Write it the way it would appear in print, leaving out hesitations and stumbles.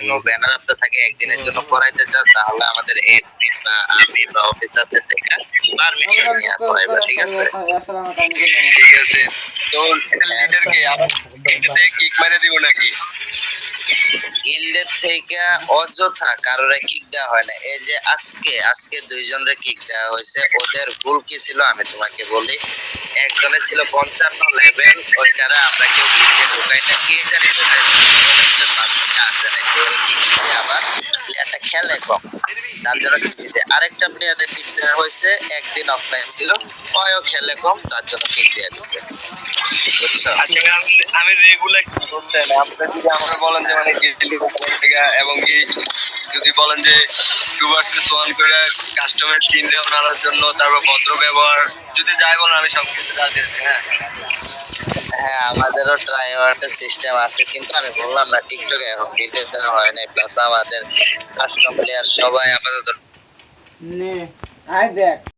No banner আপতে থাকে একদিনের জন্য করাইতে চাও তাহলে আমাদের এডমিন বা আমি বা অফিসারদের থেকে পারমিশন নিয়ে করাইবা, ঠিক আছে? ঠিক আছে। তো লিডার কে এটাতে কিক মেরে দিব নাকি? গিল্ডের থেকে অযথা কারোরে কিক দেওয়া হয় না। এই যে আজকে দুইজনের কিক দেওয়া হয়েছে, ওদের ভুল কি ছিল আমি তোমাকে বলি। একজনে ছিল 55 লেভেল, ওইটারে আমরা কেউ গিল্ডে ঢুকাই না, কে জানি আবার প্লেয়ারটা খেলে কম, তার জন্য কিক দিছে। আরেকটা প্লেয়ারের কিক দেওয়া হয়েছে, একদিন অফলাইন ছিল, ওয়ও খেলে কম, তার জন্য কিক দেওয়া দিছে। আচ্ছা আমি রেগুলার কি করতে না আপনি যদি আমাকে বলেন যে মানে এবং কি যদি বলেন যে 2vs1 করে কাস্টমার টিম দেওয়ার জন্য তারপর ভদ্র ব্যবহার যদি যাই বলেন আমি সবকিছু রাজি আছি। হ্যাঁ, আমাদেরও ট্রাইওয়ার্ডের সিস্টেম আছে, কিন্তু আমি বললাম না টিকটকে এখন ডিটেল দেওয়া হয় না, প্লাস আমাদের কাস্টম প্লেয়ার সবাই আপাতত নে আই দেখ